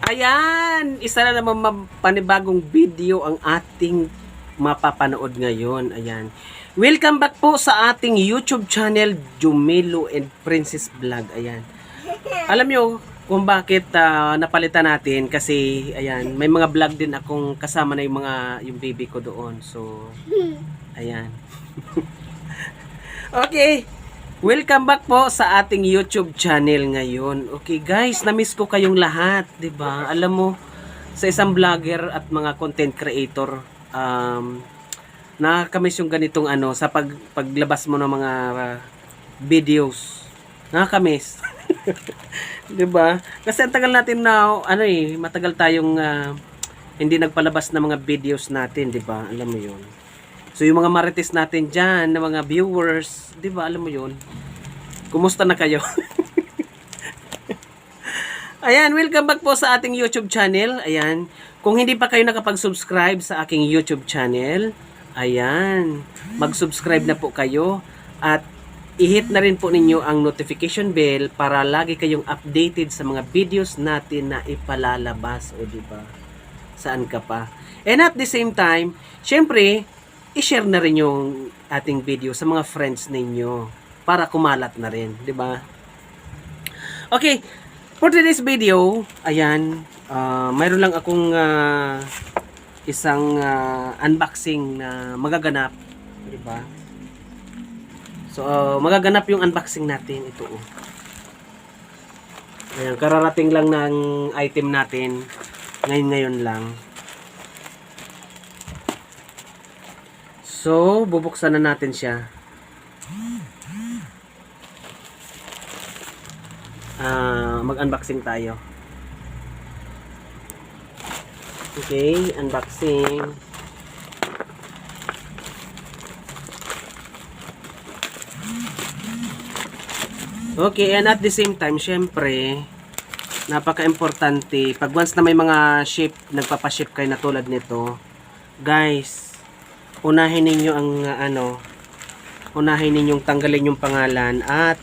Ayan, isa na naman panibagong video ang ating mapapanood ngayon. Ayan. Welcome back po sa ating YouTube channel, Jumelo and Princess Vlog. Ayan. Alam nyo kung bakit napalitan natin kasi ayan, may mga vlog din akong kasama na yung baby ko doon. So, ayan. Okay. Welcome back po sa ating YouTube channel ngayon. Okay guys, na-miss ko kayong lahat, 'di ba? Alam mo, sa isang vlogger at mga content creator, nakakamiss yung ganitong sa paglabas mo ng mga videos. Nakakamiss. 'Di ba? Kasi ang tagal natin na matagal tayong hindi nagpalabas ng mga videos natin, 'di ba? Alam mo 'yun. So yung mga marites natin dyan, na mga viewers, di ba, alam mo yun? Kumusta na kayo? Ayan, welcome back po sa ating YouTube channel. Ayan, kung hindi pa kayo nakapag-subscribe sa aking YouTube channel, ayan, mag-subscribe na po kayo at i-hit na rin po ninyo ang notification bell para lagi kayong updated sa mga videos natin na ipalalabas, o di ba? Saan ka pa? And at the same time, syempre, i-share na rin yung ating video sa mga friends ninyo para kumalat na rin, di ba? Okay, for today's video, ayan, mayroon lang akong isang unboxing na magaganap, di ba? So, magaganap yung unboxing natin, ito. Ayan, kararating lang ng item natin ngayon lang. So, bubuksan na natin siya. Mag-unboxing tayo. Okay, unboxing. Okay, and at the same time, syempre, napaka-importante, pag once na may mga ship, nagpapa-ship kayo na tulad nito, guys, unahin ninyo ang unahin ninyong tanggalin yung pangalan at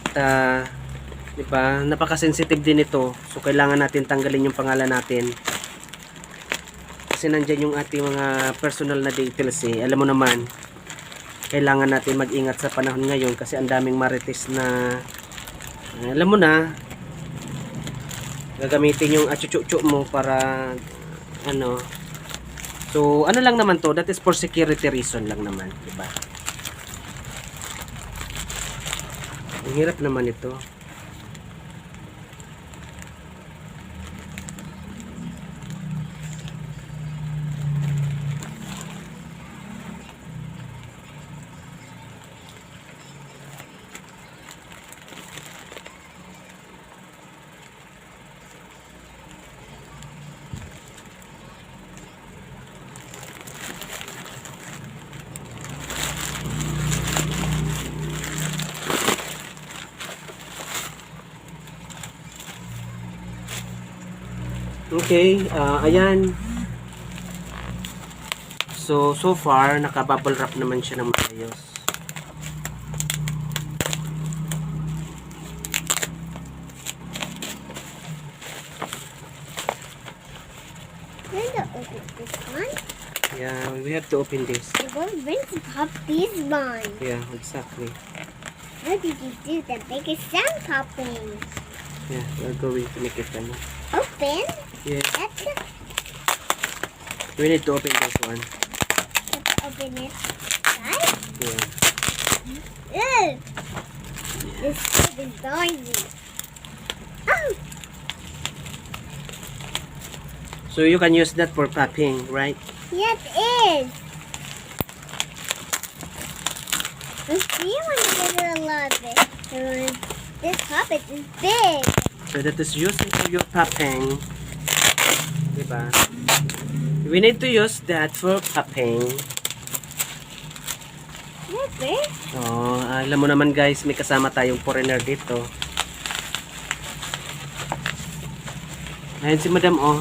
di ba, napaka-sensitive din ito. So kailangan natin tanggalin yung pangalan natin. Kasi nandiyan yung ating mga personal na details eh. Alam mo naman, kailangan natin mag-ingat sa panahon ngayon kasi ang daming marites na alam mo na, gagamitin yung achuchuchu mo para so, ano lang naman to, that is for security reason lang naman, diba? Ang hirap naman ito. Okay, ayan. So far, naka-bubble wrap naman siya ng maayos. Yeah, we have to open this. You're going to pop these ones. Yeah, exactly. How did you do the biggest sound popping? Yeah, we're going to make it Open? Yeah. That's the... We need to open this one. Let's open it. Right? Yeah. Ugh! This food is noisy. Oh! So you can use that for popping, right? Yes, it is. Let's see when you get a lot of it. This puppet is big. So that is using for your popping. Diba? We need to use that for popping. Okay. Oh, alam mo naman guys, may kasama tayong foreigner dito. Ayan si Madam, oh.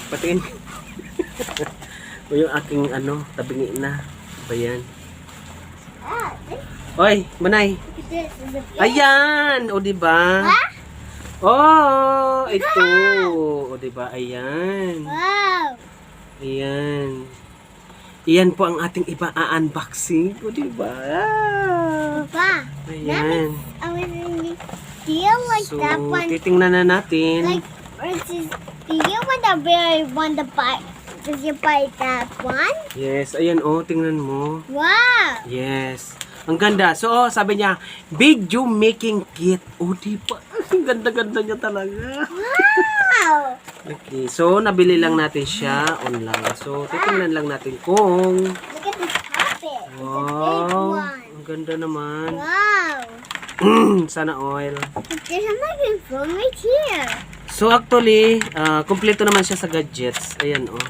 Patingin. O yung aking tabingi na. Ba yan? Ah, Oy, Manay. this is a big. Ayan, o di ba? Huh? Oh, ito. O, diba? Ayan. Wow. Ayan. Iyan po ang ating ipa-unboxing. O, diba? Ah. Papa, Ayan. I was in feel like So, that one. titingnan na natin. Like, versus, do you want to buy? Did you buy that one? Yes, ayan oh, tingnan mo. Wow. Yes. Ang ganda. So, sabi niya, video making kit. O, diba? Ang ganda-ganda niya talaga. Wow. Okay, so nabili lang natin siya online. So, titingnan lang natin kung... Look at this carpet. It's a big Wow, one. ang ganda naman. Wow. Sana oil. There's a microphone right here. So, actually, kompleto naman siya sa gadgets. Ayan, oh.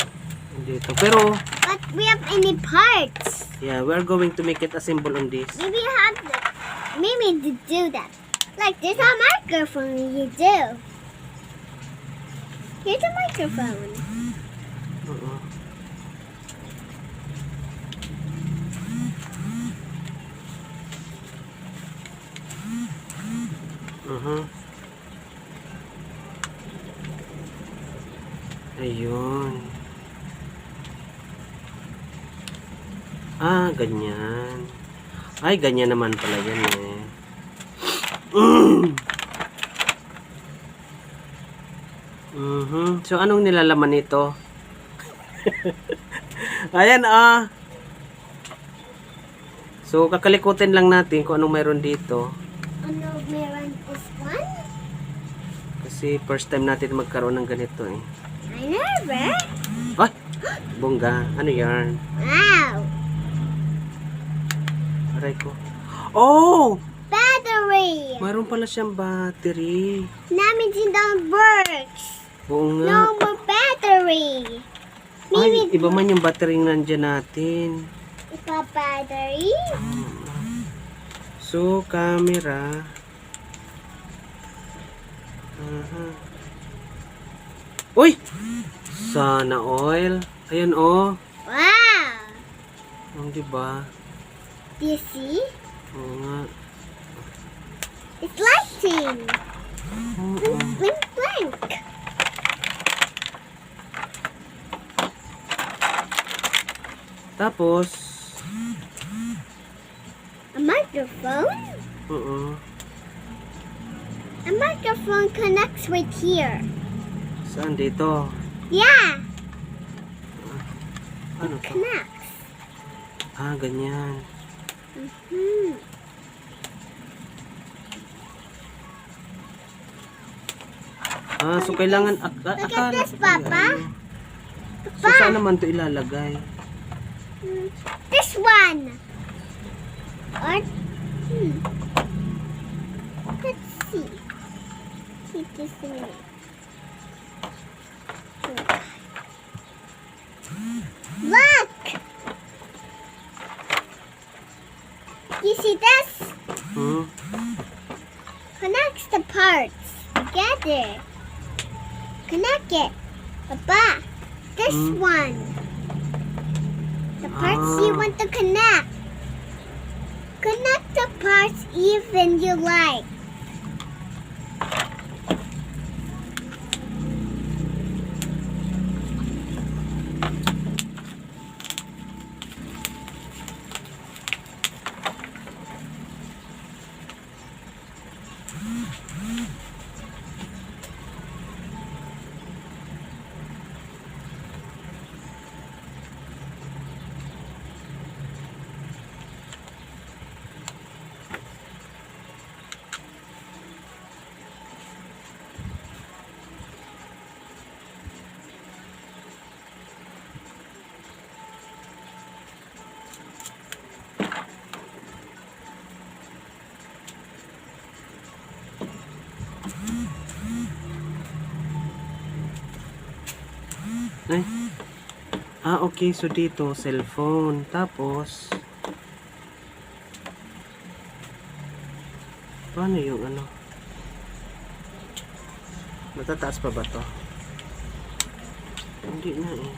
Dito. Pero, But we have any parts. yeah, we're going to make it assemble on this. Maybe you have to, maybe to do that. Like there's a microphone you do. Here's a microphone. Oo. Uh-huh. Ayun. Ah, ganyan. Ay, ganyan naman pala yan eh. So, anong nilalaman nito? Ayan ah. So, kakalikutin lang natin kung anong mayroon dito. Ano meron this one? Kasi first time natin magkaroon ng ganito eh. I never. Ay! Bongga. Ano yan? Wow. Aray ko. Oh! Battery. Mayroon pala siyang battery. That means it don't works. Oo nga. No more battery. Ay, Maybe iba man yung battery nandyan natin. it's a battery. So, camera. Aha. Uy! Sana oil. Ayan oh. Wow. Diba? Do you see? Oo nga. It's lighting. Oo. Blink, blink. Tapos, A microphone? oo. A microphone connects right here. Saan dito? Yeah, Ano to? connects. Ah, ganyan. Hmm. Ah, so kailangan Look at akala this, ko pala, Papa. ano. So saan naman to ilalagay? This one. Or, let's see. See this in it. Look! You see this? Hmm? Connects the parts together. Connect it. Papa, this one. The parts you Ah. want to connect. Connect the parts even you like. Ay. Ah, okay. So dito, cellphone. Tapos, paano yung ano? Matataas pa ba to? Hindi na eh.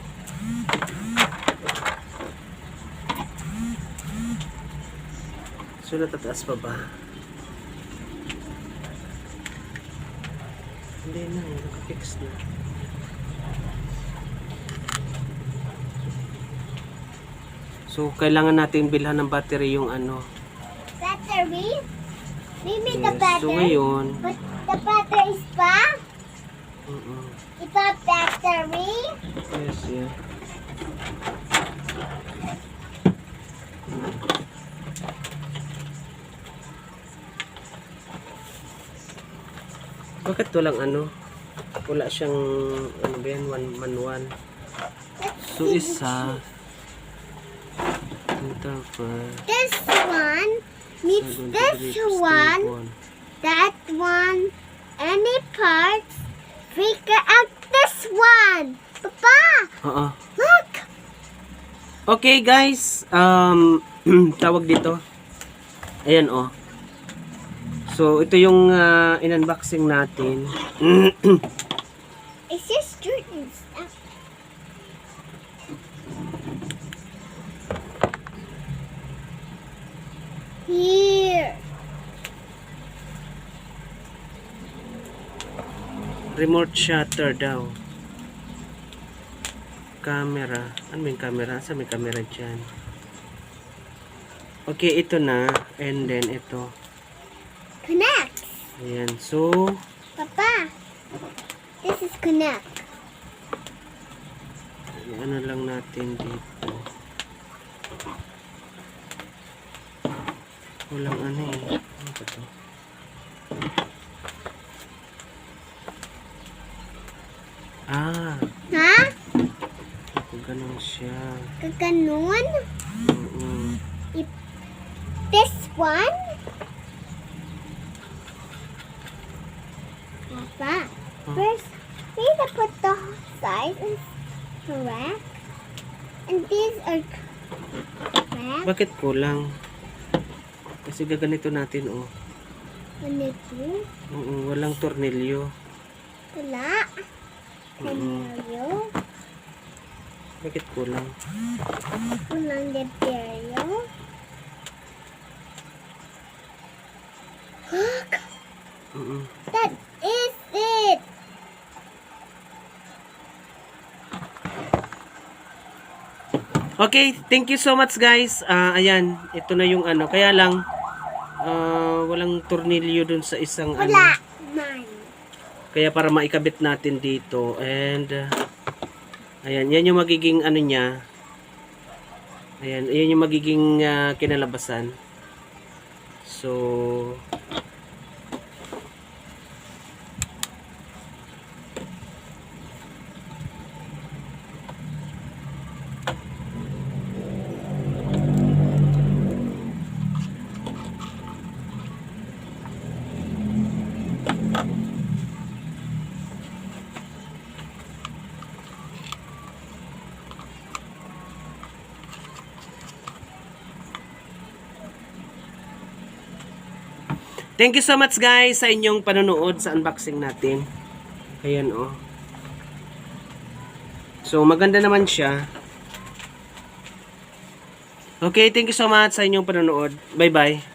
So natataas pa ba? Hindi na, nakafix na. So, kailangan natin bilhan ng battery yung ano. Battery? Maybe the Yes. battery. So, ngayon, But the battery is pa? mm-mm. Ipa battery? Yes, yeah. Bakit walang ano? Wala siyang, ano ba yan, manual. So, isa, interface, This one needs this one, that one, any parts. Figure out this one. Papa, Oo. look. Okay, guys. Tawag dito. Ayan, oh. So, ito yung in-unboxing natin. It's just Jordan stuff. Here. Remote shutter daw. Camera. Ano yung camera? Saan may camera dyan? Okay, ito na. And then, ito. Connect. Ayan. So, Papa, this is connect. ano lang natin dito. Walang ano eh. Ano ba to? Ah, Ha? ako ganun siya. Kaganon? Mm-mm. This one? Papa, first we need to put the size is correct. And these are correct. Bakit kulang? Kasi gaganito natin, oh. And two. Oo, walang tornilyo. Wala. Mm-mm. Scenario. Bakit kulang? Walang deperio. Look, Mm-mm. that is it. Okay, thank you so much guys. Ayan, ito na yung ano. Kaya lang, walang tornilyo dun sa isang ano. Wala. Mine. Kaya para maikabit natin dito. And, ayan, yan yung magiging ano niya. Ayan, yan yung magiging kinalabasan. So, thank you so much guys sa inyong panonood sa unboxing natin. Ayan oh. So maganda naman siya. Okay, thank you so much sa inyong panonood. Bye bye.